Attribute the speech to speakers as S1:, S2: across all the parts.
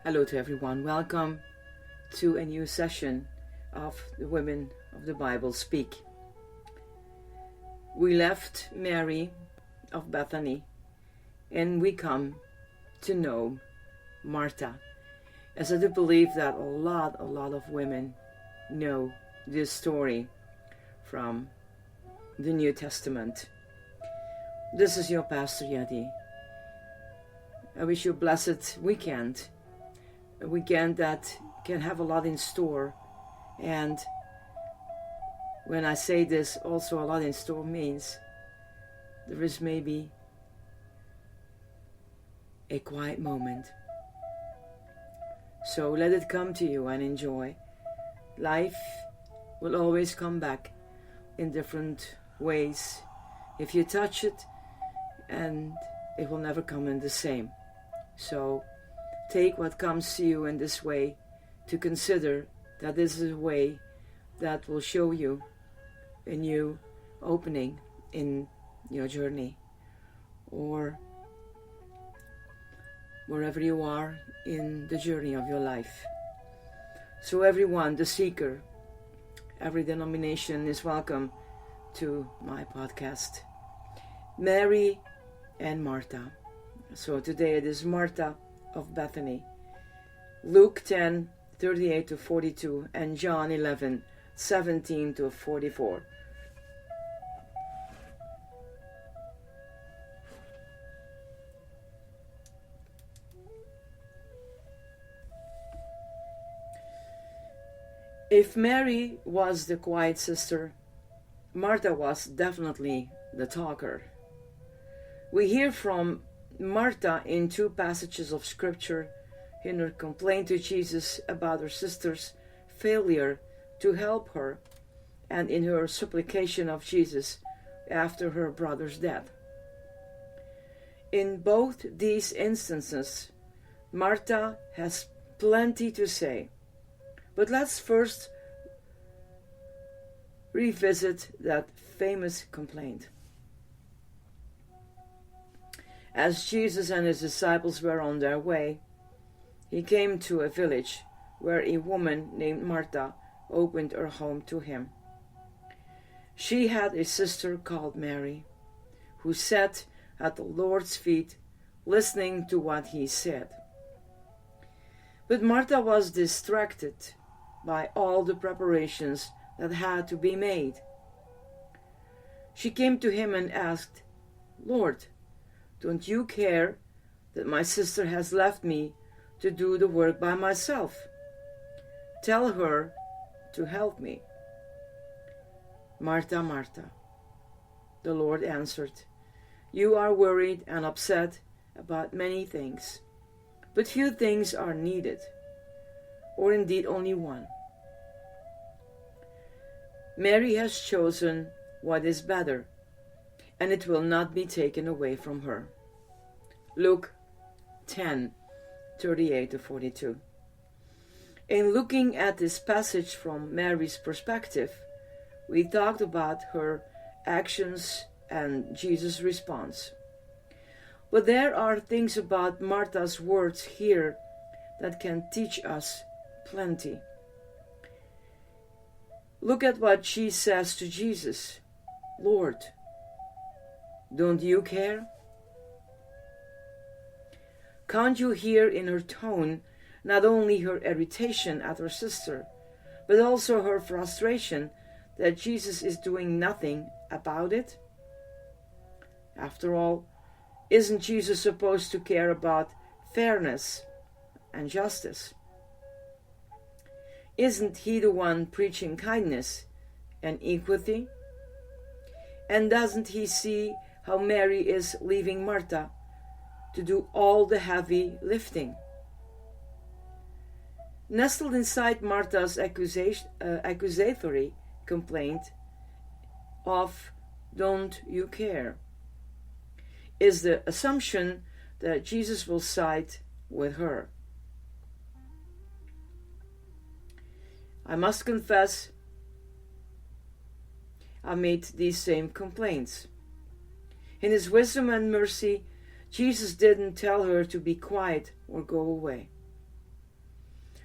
S1: Hello to everyone. Welcome to a new session of the Women of the Bible Speak. We left Mary of Bethany and we come to know Martha, as I do believe that a lot of women know this story from the New Testament. This is your Pastor Yadi. I wish you a blessed weekend. A weekend that can have a lot in store. And when I say this, also a lot in store means there is maybe a quiet moment. So let it come to you and enjoy. Life will always come back in different ways if you touch it, and it will never come in the same. So take what comes to you in this way to consider that this is a way that will show you a new opening in your journey, or wherever you are in the journey of your life. So everyone, the seeker, every denomination is welcome to my podcast. Mary and Martha. So today it is Martha of Bethany. Luke 10:38 to 42 and John 11:17 to 44. If Mary was the quiet sister, Martha was definitely the talker. We hear from Martha in two passages of scripture, in her complaint to Jesus about her sister's failure to help her, and in her supplication of Jesus after her brother's death. In both these instances, Martha has plenty to say. But let's first revisit that famous complaint. As Jesus and his disciples were on their way, he came to a village where a woman named Martha opened her home to him. She had a sister called Mary, who sat at the Lord's feet listening to what he said. But Martha was distracted by all the preparations that had to be made. She came to him and asked, "Lord, don't you care that my sister has left me to do the work by myself? Tell her to help me." "Martha, Martha," the Lord answered, "you are worried and upset about many things, but few things are needed, or indeed only one. Mary has chosen what is better, and it will not be taken away from her." Luke 10:38 to 42. In looking at this passage from Mary's perspective, we talked about her actions and Jesus' response. But there are things about Martha's words here that can teach us plenty. Look at what she says to Jesus. "Lord, don't you care?" Can't you hear in her tone not only her irritation at her sister, but also her frustration that Jesus is doing nothing about it? After all, isn't Jesus supposed to care about fairness and justice? Isn't he the one preaching kindness and equity? And doesn't he see how Mary is leaving Martha to do all the heavy lifting? Nestled inside Martha's accusatory complaint of "don't you care" is the assumption that Jesus will side with her. I must confess, I made these same complaints. In his wisdom and mercy, Jesus didn't tell her to be quiet or go away.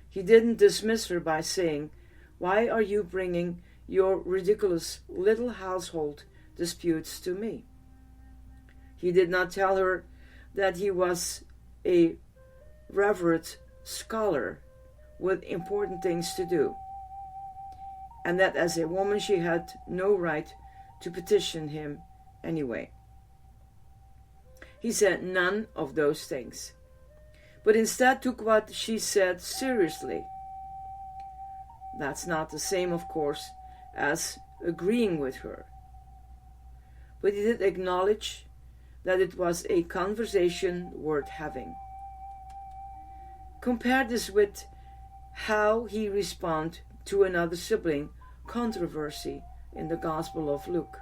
S1: He didn't dismiss her by saying, "Why are you bringing your ridiculous little household disputes to me?" He did not tell her that he was a revered scholar with important things to do, and that as a woman she had no right to petition him anyway. He said none of those things, but instead took what she said seriously. That's not the same, of course, as agreeing with her, but he did acknowledge that it was a conversation worth having. Compare this with how he responded to another sibling controversy in the Gospel of Luke.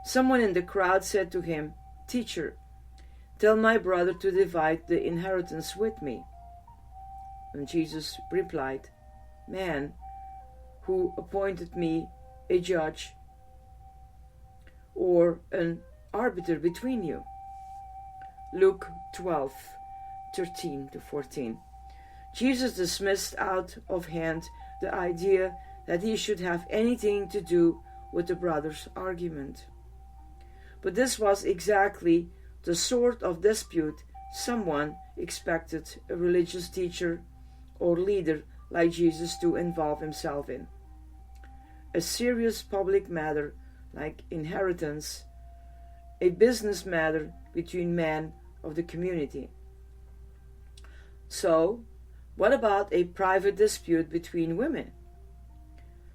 S1: Someone in the crowd said to him, "Teacher, tell my brother to divide the inheritance with me." And Jesus replied, "Man, who appointed me a judge or an arbiter between you?" Luke 12:13-14. Jesus dismissed out of hand the idea that he should have anything to do with the brother's argument. But this was exactly the sort of dispute someone expected a religious teacher or leader like Jesus to involve himself in. A serious public matter like inheritance, a business matter between men of the community. So, what about a private dispute between women?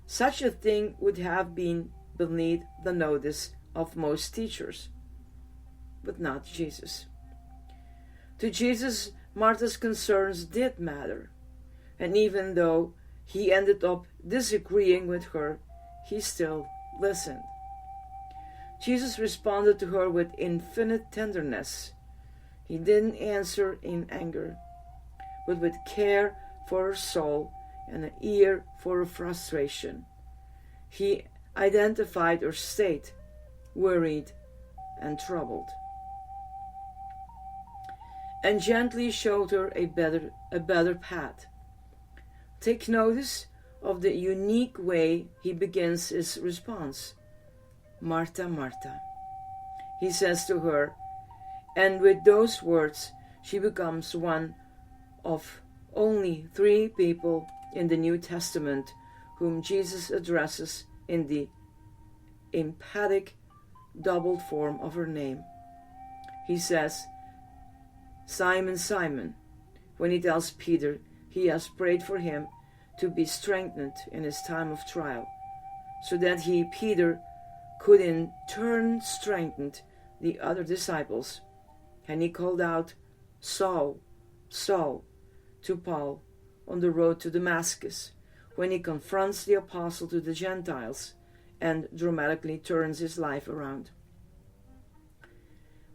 S1: Such a thing would have been beneath the notice of most teachers, but not Jesus. To Jesus, Martha's concerns did matter, and even though he ended up disagreeing with her, he still listened. Jesus responded to her with infinite tenderness. He didn't answer in anger, but with care for her soul and an ear for her frustration. He identified her state, worried and troubled, and gently showed her a better path. Take notice of the unique way he begins his response. "Martha, Martha," he says to her, and with those words she becomes one of only 3 people in the New Testament whom Jesus addresses in the emphatic doubled form of her name. He says, "Simon, Simon," when he tells Peter he has prayed for him to be strengthened in his time of trial, so that he, Peter, could in turn strengthen the other disciples. And he called out, "Saul, Saul," to Paul on the road to Damascus, when he confronts the apostle to the Gentiles and dramatically turns his life around.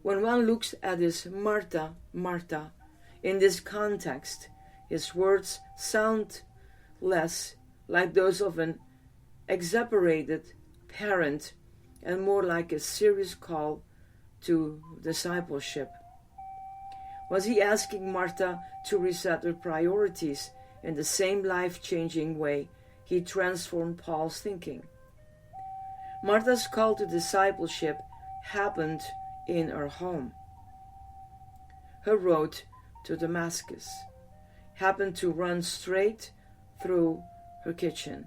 S1: When one looks at his Martha, Martha, in this context, his words sound less like those of an exasperated parent and more like a serious call to discipleship. Was he asking Martha to reset her priorities in the same life-changing way he transformed Paul's thinking? Martha's call to discipleship happened in her home. Her road to Damascus happened to run straight through her kitchen.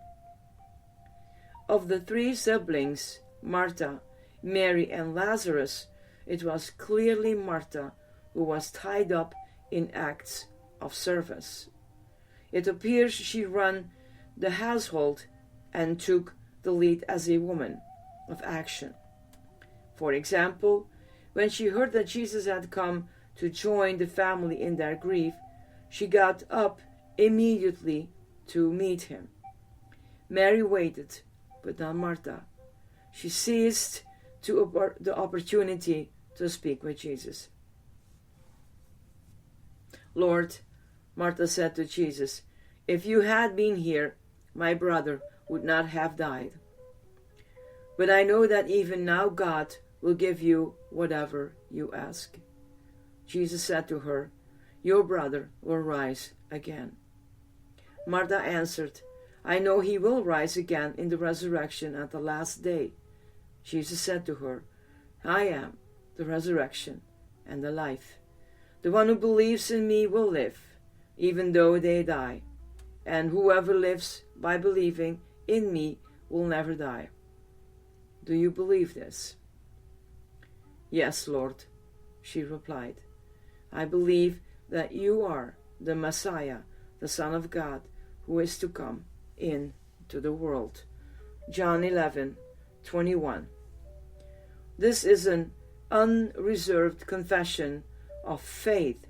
S1: Of the 3 siblings, Martha, Mary, and Lazarus, it was clearly Martha who was tied up in acts of service. It appears she ran the household and took the lead as a woman of action. For example, when she heard that Jesus had come to join the family in their grief, she got up immediately to meet him. Mary waited, but not Martha. She seized the opportunity to speak with Jesus. "Lord," Martha said to Jesus, "if you had been here, my brother would not have died. But I know that even now God will give you whatever you ask." Jesus said to her, "Your brother will rise again." Martha answered, I know he will rise again in the resurrection at the last day. Jesus said to her, I am the resurrection and the life. The one who believes in me will live, even though they die. And whoever lives by believing in me will never die. Do you believe this? Yes, Lord, she replied. I believe that you are the Messiah, the Son of God, who is to come into the world. John 11:21. This is an unreserved confession of faith.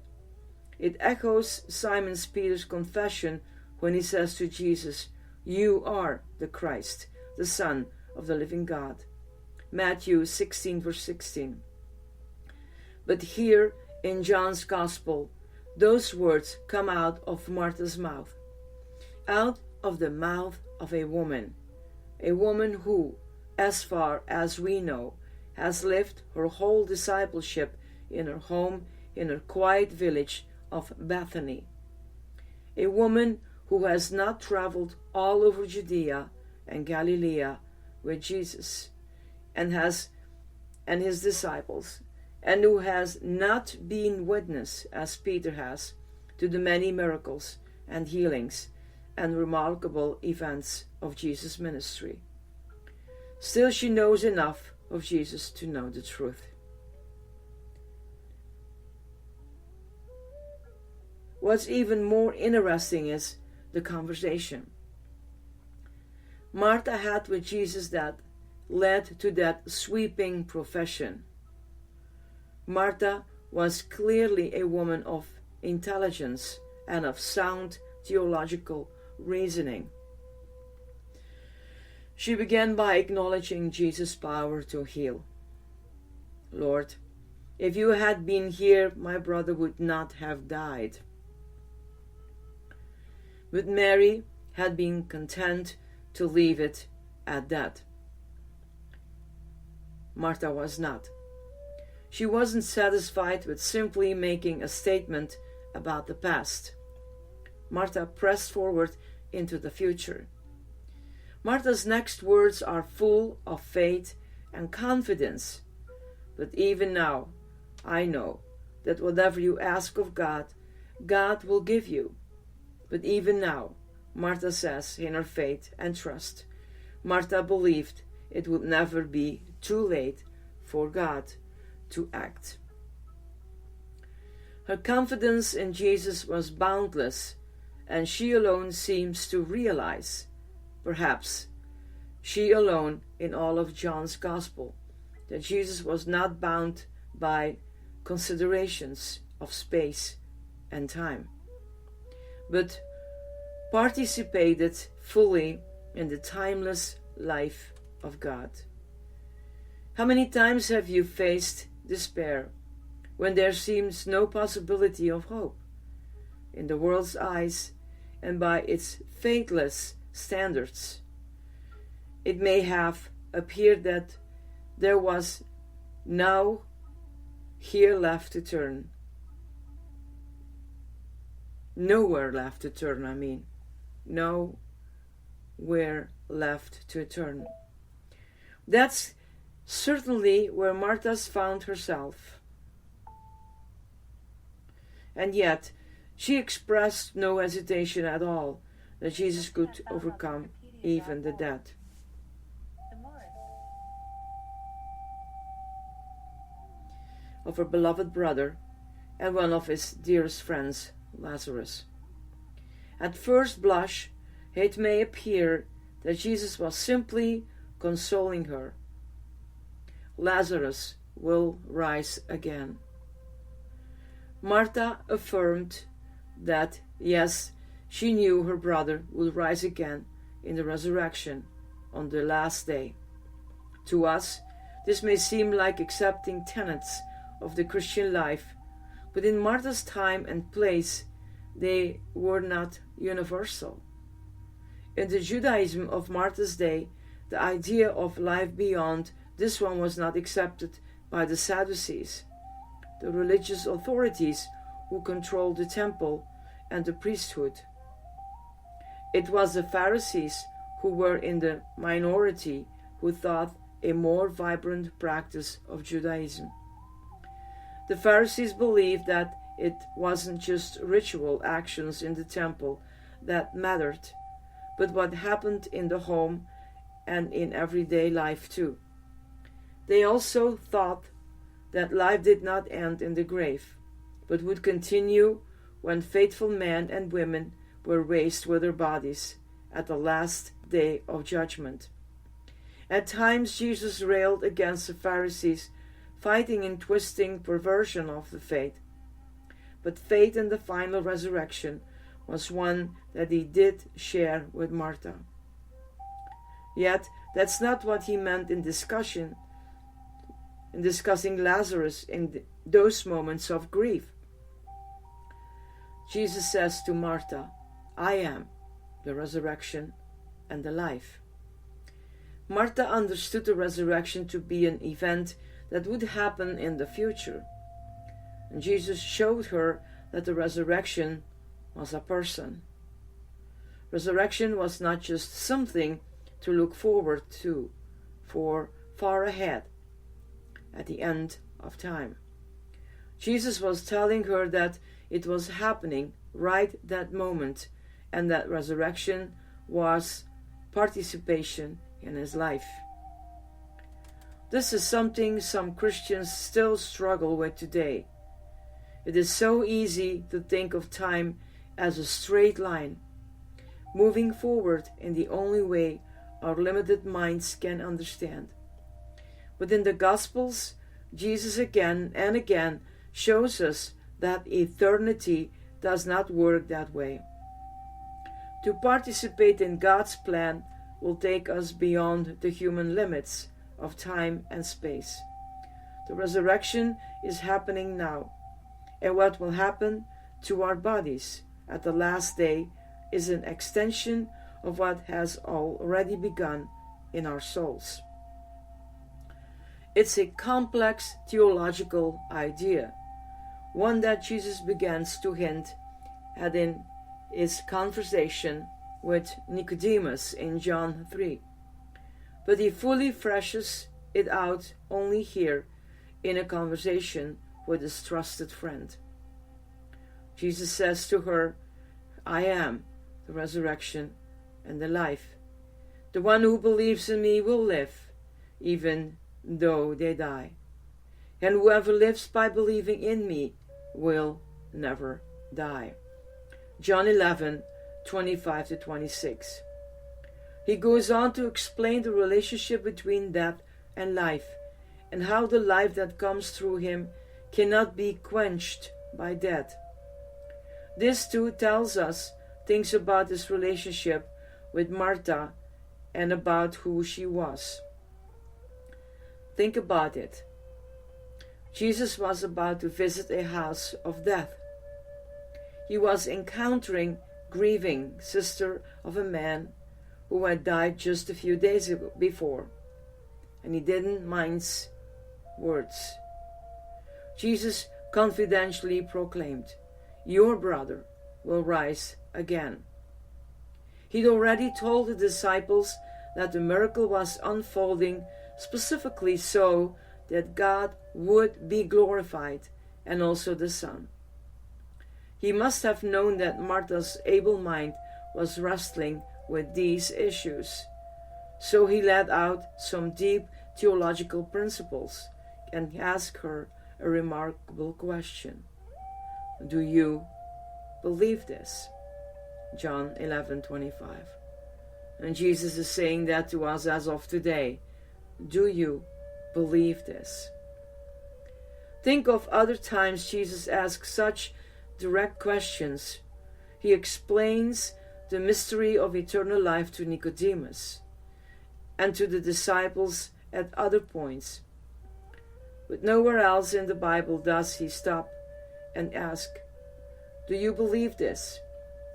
S1: It echoes Simon Peter's confession when he says to Jesus, You are the Christ, the Son of the living God. Matthew 16:16. But here in John's Gospel, those words come out of Martha's mouth, out of the mouth of a woman who, as far as we know, has lived her whole discipleship in her home in her quiet village of Bethany. A woman who has not traveled all over Judea and Galilee with Jesus and his disciples, and who has not been witness, as Peter has, to the many miracles and healings and remarkable events of Jesus' ministry. Still, she knows enough of Jesus to know the truth. What's even more interesting is the conversation Martha had with Jesus that led to that sweeping profession. Martha was clearly a woman of intelligence and of sound theological reasoning. She began by acknowledging Jesus' power to heal. Lord, if you had been here, my brother would not have died. But Mary had been content to leave it at that. Martha was not. She wasn't satisfied with simply making a statement about the past. Martha pressed forward into the future. Martha's next words are full of faith and confidence. But even now, I know that whatever you ask of God, God will give you. But even now, Martha says in her faith and trust, Martha believed it would never be too late for God to act. Her confidence in Jesus was boundless, and she alone seems to realize, perhaps she alone in all of John's Gospel, that Jesus was not bound by considerations of space and time, but participated fully in the timeless life of God. How many times have you faced despair when there seems no possibility of hope? In the world's eyes and by its faithless standards, it may have appeared that there was now here left to turn. Nowhere left to turn, Nowhere left to turn. That's certainly where Martha's found herself. And yet, she expressed no hesitation at all that Jesus could overcome even the dead. Of her beloved brother and one of his dearest friends, Lazarus. At first blush, it may appear that Jesus was simply consoling her. Lazarus will rise again. Martha affirmed that, yes, she knew her brother would rise again in the resurrection on the last day. To us, this may seem like accepting tenets of the Christian life, but in Martha's time and place, they were not universal. In the Judaism of Martha's day, the idea of life beyond this one was not accepted by the Sadducees, the religious authorities who controlled the temple and the priesthood. It was the Pharisees who were in the minority who thought a more vibrant practice of Judaism. The Pharisees believed that it wasn't just ritual actions in the temple that mattered, but what happened in the home and in everyday life too. They also thought that life did not end in the grave, but would continue when faithful men and women were raised with their bodies at the last day of judgment. At times Jesus railed against the Pharisees' fighting and twisting perversion of the faith. But faith in the final resurrection was one that he did share with Martha. Yet that's not what he meant in discussing Lazarus in those moments of grief. Jesus says to Martha, "I am the resurrection and the life." Martha understood the resurrection to be an event that would happen in the future. And Jesus showed her that the resurrection was a person. Resurrection was not just something to look forward to for far ahead at the end of time. Jesus was telling her that it was happening right that moment, and that resurrection was participation in his life. This is something some Christians still struggle with today. It is so easy to think of time as a straight line, moving forward in the only way our limited minds can understand. But in the Gospels, Jesus again and again shows us that eternity does not work that way. To participate in God's plan will take us beyond the human limits of time and space. The resurrection is happening now, and what will happen to our bodies at the last day is an extension of what has already begun in our souls. It's a complex theological idea, one that Jesus begins to hint at in his conversation with Nicodemus in John 3. But he fully fleshes it out only here in a conversation with his trusted friend. Jesus says to her, "I am the resurrection and the life. The one who believes in me will live, even though they die. And whoever lives by believing in me will never die." John 11:25-26. He goes on to explain the relationship between death and life, and how the life that comes through him cannot be quenched by death. This too tells us things about his relationship with Martha and about who she was. Think about it. Jesus was about to visit a house of death. He was encountering grieving sister of a man who had died just a few days before, and he didn't mince words. Jesus confidentially proclaimed, "Your brother will rise again." He'd already told the disciples that the miracle was unfolding specifically so that God would be glorified, and also the Son. He must have known that Martha's able mind was wrestling with these issues. So he let out some deep theological principles and asked her a remarkable question. "Do you believe this?" John 11:25. And Jesus is saying that to us as of today. Do you believe this? Think of other times Jesus asks such direct questions. He explains the mystery of eternal life to Nicodemus and to the disciples at other points. But nowhere else in the Bible does he stop and ask, "Do you believe this?"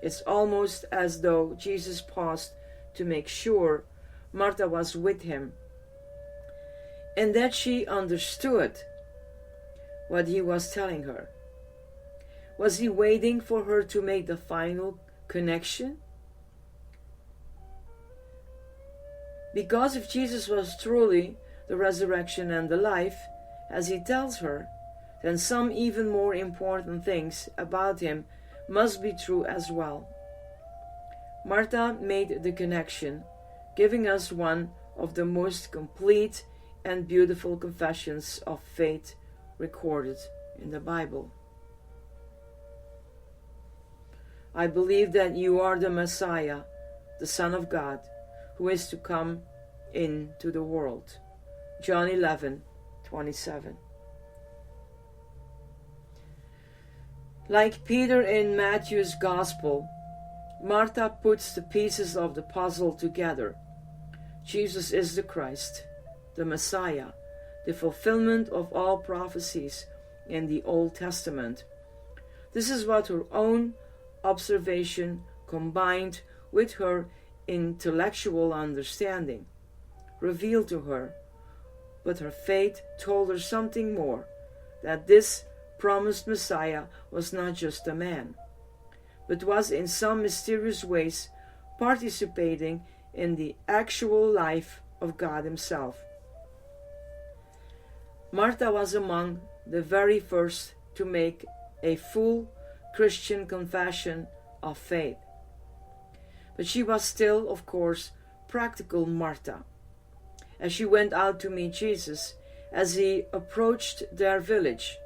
S1: It's almost as though Jesus paused to make sure Martha was with him and that she understood what he was telling her. Was he waiting for her to make the final connection? Because if Jesus was truly the resurrection and the life, as he tells her, then some even more important things about him must be true as well. Martha made the connection, giving us one of the most complete and beautiful confessions of faith recorded in the Bible. I believe that you are the Messiah, the Son of God, who is to come into the world. John 11:27. Like Peter in Matthew's Gospel, Martha puts the pieces of the puzzle together. Jesus is the Christ, the Messiah, the fulfillment of all prophecies in the Old Testament. This is what her own observation combined with her intellectual understanding revealed to her, but her faith told her something more, that this promised Messiah was not just a man, but was in some mysterious ways participating in the actual life of God himself. Martha was among the very first to make a full Christian confession of faith. But she was still, of course, practical Martha. As she went out to meet Jesus, as he approached their village,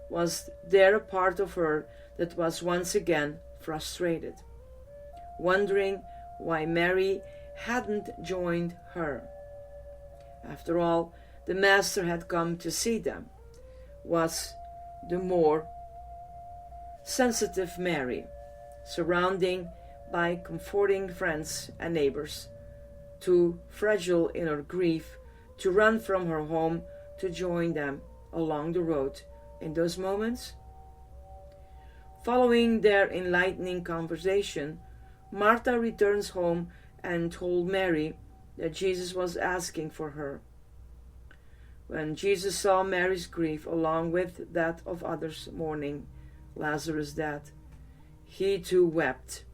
S1: was there a part of her that was once again frustrated, wondering why Mary hadn't joined her. After all, the Master had come to see them. Was the more sensitive Mary, surrounding by comforting friends and neighbors, too fragile in her grief to run from her home to join them along the road in those moments? Following their enlightening conversation, Martha returns home and told Mary that Jesus was asking for her. When Jesus saw Mary's grief along with that of others mourning Lazarus' death, he too wept,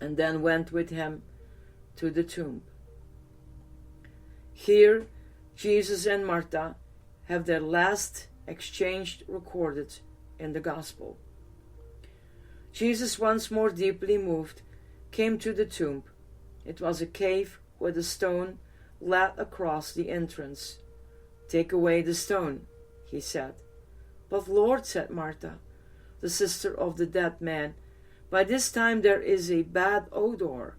S1: and then went with him to the tomb. Here, Jesus and Martha have their last exchange recorded in the Gospel. Jesus, once more deeply moved, came to the tomb. It was a cave with a stone let across the entrance. "Take away the stone," he said. "But Lord," said Martha, the sister of the dead man, "by this time there is a bad odor,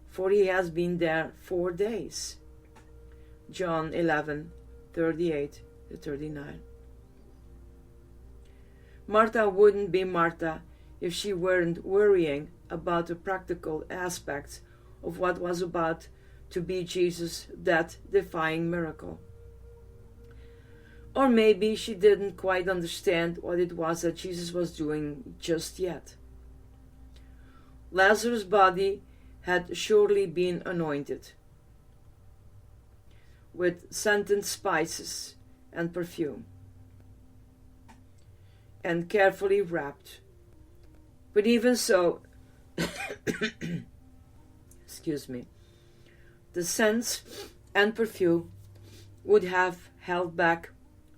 S1: for he has been there 4 days." John 11:38-39. Martha wouldn't be Martha if she weren't worrying about the practical aspects of what was about to be Jesus' death-defying miracle. Or maybe she didn't quite understand what it was that Jesus was doing just yet. Lazarus' body had surely been anointed with scented spices and perfume, and carefully wrapped. But even so, the scents and perfume would have held back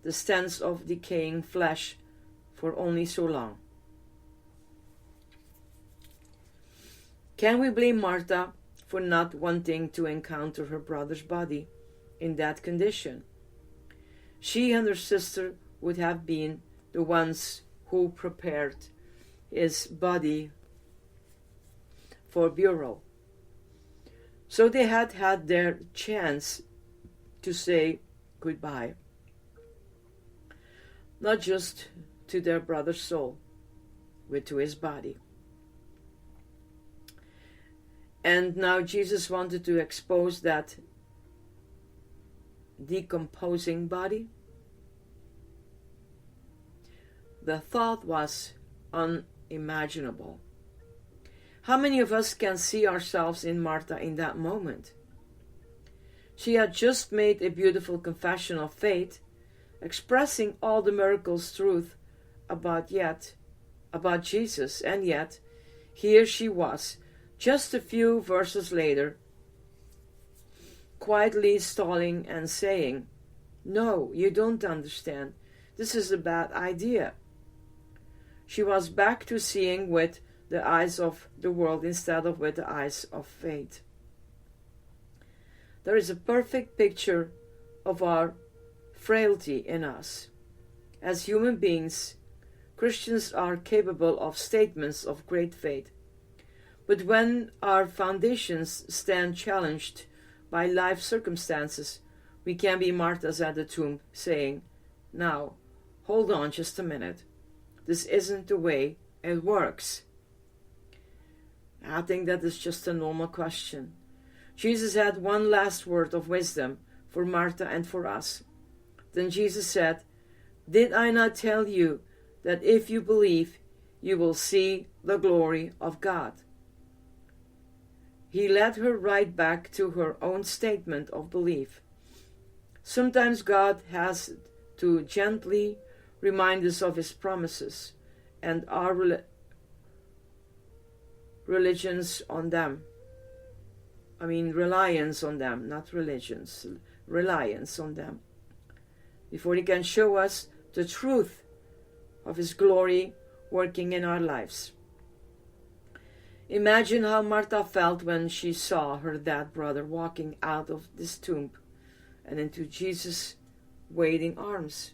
S1: the stench of decaying flesh for only so long. Can we blame Martha for not wanting to encounter her brother's body in that condition? She and her sister would have been the ones who prepared his body for burial. So they had had their chance to say goodbye, not just to their brother's soul, but to his body. And now Jesus wanted to expose that decomposing body. The thought was unimaginable. How many of us can see ourselves in Martha in that moment? She had just made a beautiful confession of faith, expressing all the miracles' truth about Jesus, and yet here she was, just a few verses later, quietly stalling and saying, "No, you don't understand. This is a bad idea." She was back to seeing with the eyes of the world instead of with the eyes of faith. There is a perfect picture of our frailty in us. As human beings, Christians are capable of statements of great faith. But when our foundations stand challenged by life circumstances, we can be Marthas at the tomb saying, "Now, hold on just a minute. This isn't the way it works." I think that is just a normal question. Jesus had one last word of wisdom for Martha and for us. Then Jesus said, "Did I not tell you that if you believe, you will see the glory of God?" He led her right back to her own statement of belief. Sometimes God has to gently remind us of His promises and our reliance on them, not religions, reliance on them, before He can show us the truth of His glory working in our lives. Imagine how Martha felt when she saw her dead brother walking out of this tomb and into Jesus' waiting arms.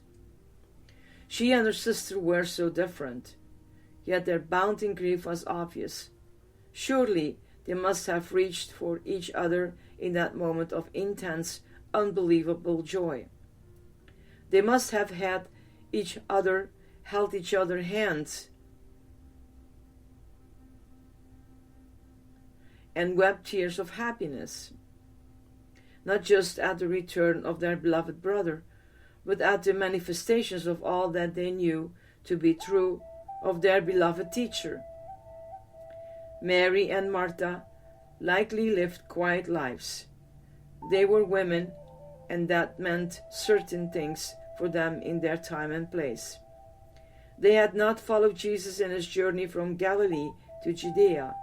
S1: She and her sister were so different, yet their bond in grief was obvious. Surely they must have reached for each other in that moment of intense, unbelievable joy. They must have held each other hands and wept tears of happiness, not just at the return of their beloved brother, but at the manifestations of all that they knew to be true of their beloved teacher. Mary and Martha likely lived quiet lives. They were women, and that meant certain things for them in their time and place. They had not followed Jesus in his journey from Galilee to Judea.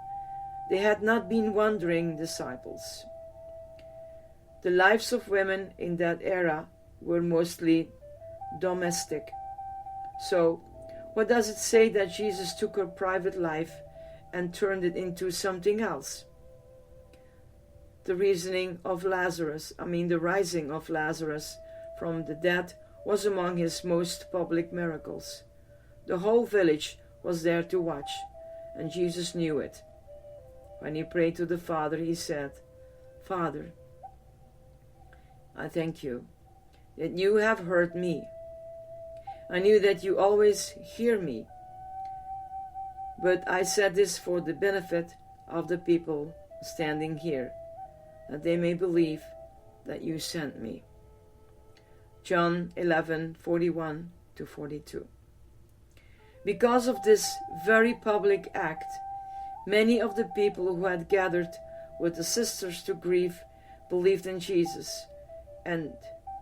S1: They had not been wandering disciples. The lives of women in that era were mostly domestic. So, what does it say that Jesus took her private life and turned it into something else? The rising of Lazarus from the dead was among his most public miracles. The whole village was there to watch, and Jesus knew it. When he prayed to the Father, he said, "Father, I thank you that you have heard me. I knew that you always hear me, but I said this for the benefit of the people standing here, that they may believe that you sent me." John 11:41-42. Because of this very public act, many of the people who had gathered with the sisters to grieve believed in Jesus, and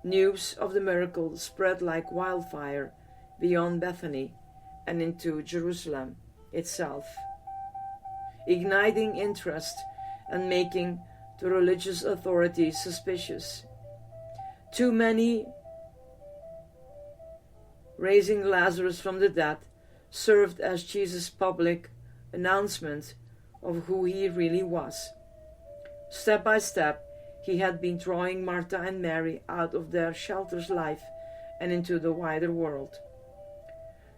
S1: news of the miracle spread like wildfire beyond Bethany and into Jerusalem itself, igniting interest and making the religious authorities suspicious. Too many raising Lazarus from the dead served as Jesus' public announcement of who he really was. Step by step, he had been drawing Martha and Mary out of their shelter's life and into the wider world.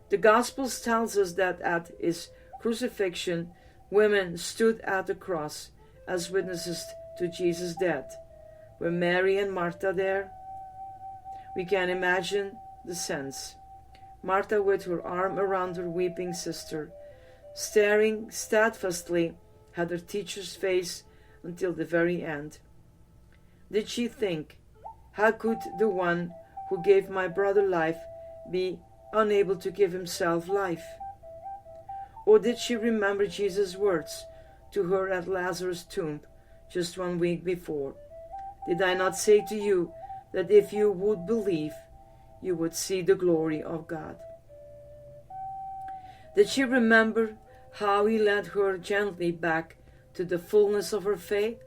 S1: The Gospels tells us that at his crucifixion, women stood at the cross as witnesses to Jesus' death. Were Mary and Martha there? We can imagine the sense. Martha with her arm around her weeping sister, staring steadfastly at her teacher's face until the very end. Did she think, how could the one who gave my brother life be unable to give himself life? Or did she remember Jesus' words to her at Lazarus' tomb just 1 week before? Did I not say to you that if you would believe, you would see the glory of God? Did she remember how he led her gently back to the fullness of her faith?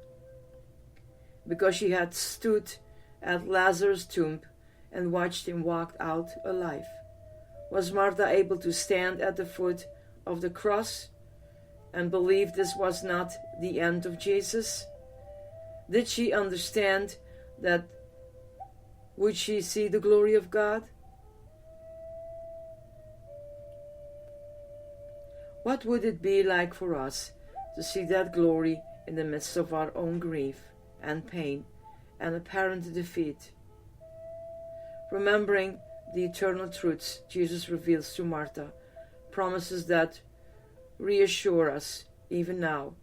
S1: because she had stood at Lazarus' tomb and watched him walk out alive? Was Martha able to stand at the foot of the cross and believe this was not the end of Jesus? Did she understand that would she see the glory of God? What would it be like for us to see that glory in the midst of our own grief and pain and apparent defeat? Remembering the eternal truths Jesus reveals to Martha, promises that reassure us even now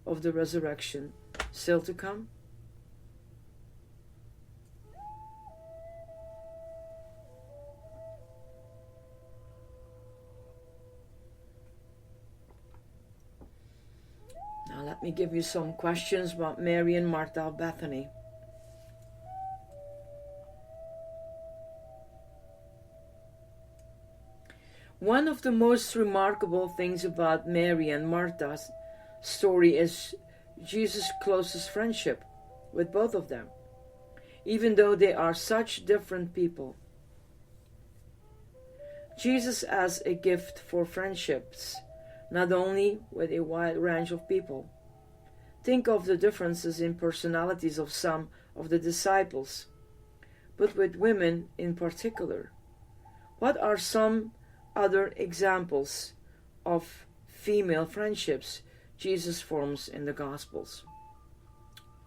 S1: of the resurrection still to come. Now let me give you some questions about Mary and Martha of Bethany. One of the most remarkable things about Mary and Martha's story is Jesus' closest friendship with both of them, even though they are such different people. Jesus as a gift for friendships, not only with a wide range of people. Think of the differences in personalities of some of the disciples, but with women in particular. What are some other examples of female friendships Jesus forms in the Gospels?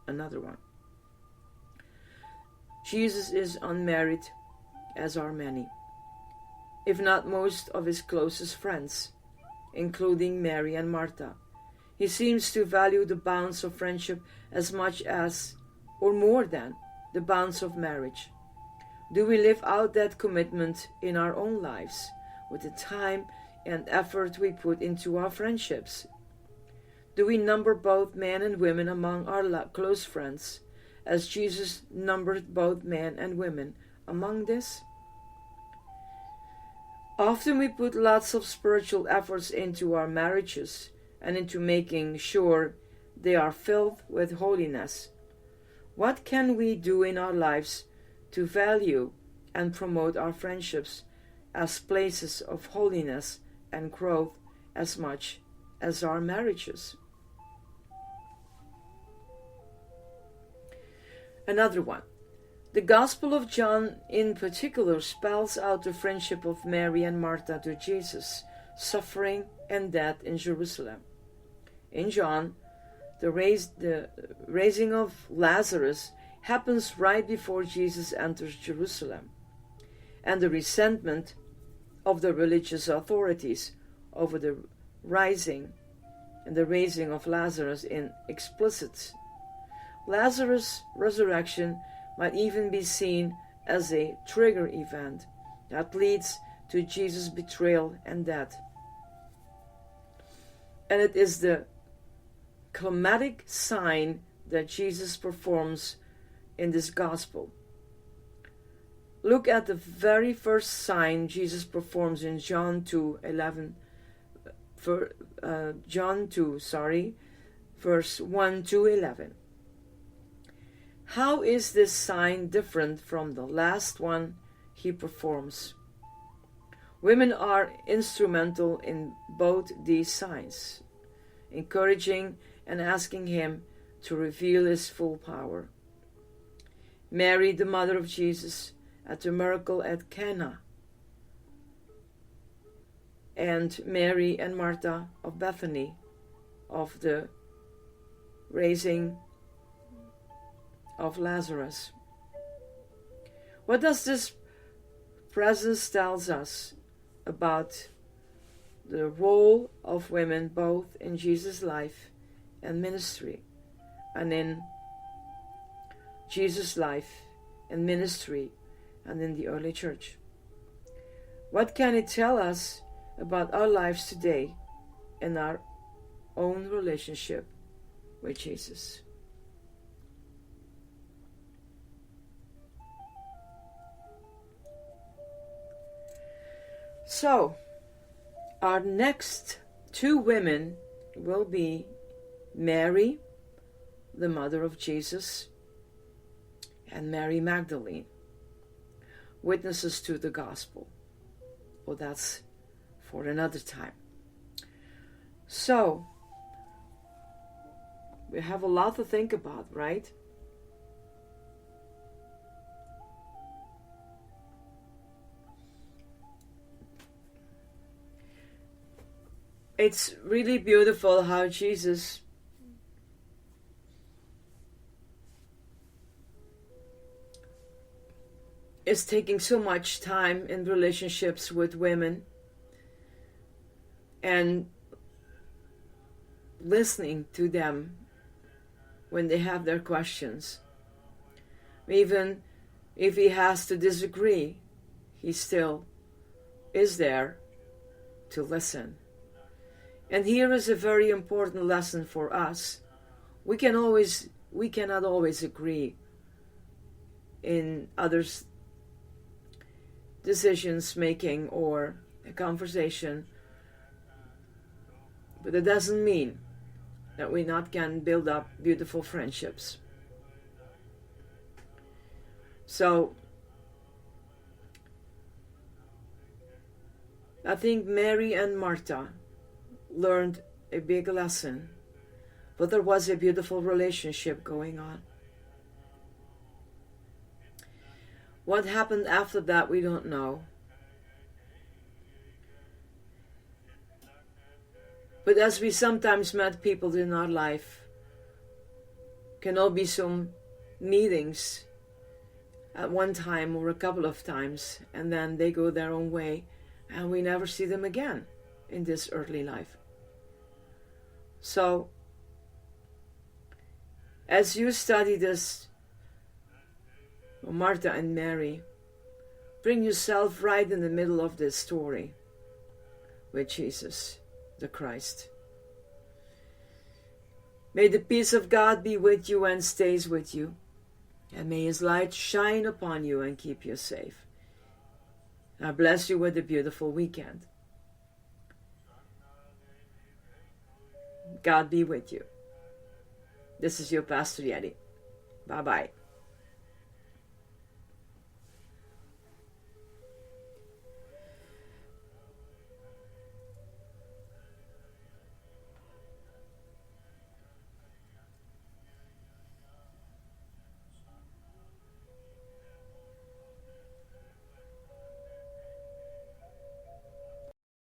S1: Another one. Jesus is unmarried, as are many, if not most of his closest friends, including Mary and Martha. He seems to value the bonds of friendship as much as, or more than, the bonds of marriage. Do we live out that commitment in our own lives with the time and effort we put into our friendships? Do we number both men and women among our close friends, as Jesus numbered both men and women among this? Often we put lots of spiritual efforts into our marriages and into making sure they are filled with holiness. What can we do in our lives to value and promote our friendships as places of holiness and growth as much as our marriages? Another one. The Gospel of John in particular spells out the friendship of Mary and Martha to Jesus' suffering and death in Jerusalem. In John, the raising of Lazarus happens right before Jesus enters Jerusalem, and the resentment of the religious authorities over the rising and the raising of Lazarus in explicit. Lazarus' resurrection might even be seen as a trigger event that leads to Jesus' betrayal and death. And it is the climatic sign that Jesus performs in this gospel. Look at the very first sign Jesus performs in John 2:11. Verse 1 to 11. How is this sign different from the last one he performs? Women are instrumental in both these signs, encouraging and asking him to reveal his full power. Mary, the mother of Jesus, at the miracle at Cana, and Mary and Martha of Bethany of the raising of Lazarus. What does this presence tells us about the role of women both in Jesus' life and ministry, and in Jesus' life and ministry and in the early church? What can it tell us about our lives today and our own relationship with Jesus? So, our next two women will be Mary, the mother of Jesus, and Mary Magdalene, witnesses to the gospel. Well, that's for another time. So, we have a lot to think about, right? It's really beautiful how Jesus is taking so much time in relationships with women and listening to them when they have their questions. Even if he has to disagree, he still is there to listen. And here is a very important lesson for us. We cannot always agree in others' decisions making or a conversation, but it doesn't mean that we not can build up beautiful friendships. So I think Mary and Martha learned a big lesson, but there was a beautiful relationship going on. What happened after that, we don't know. But as we sometimes met people in our life, can all be some meetings at one time or a couple of times, and then they go their own way, and we never see them again in this earthly life. So, as you study this, Martha and Mary, bring yourself right in the middle of this story with Jesus, the Christ. May the peace of God be with you and stays with you, and may His light shine upon you and keep you safe. I bless you with a beautiful weekend. God be with you. This is your Pastor Yeti. Bye-bye.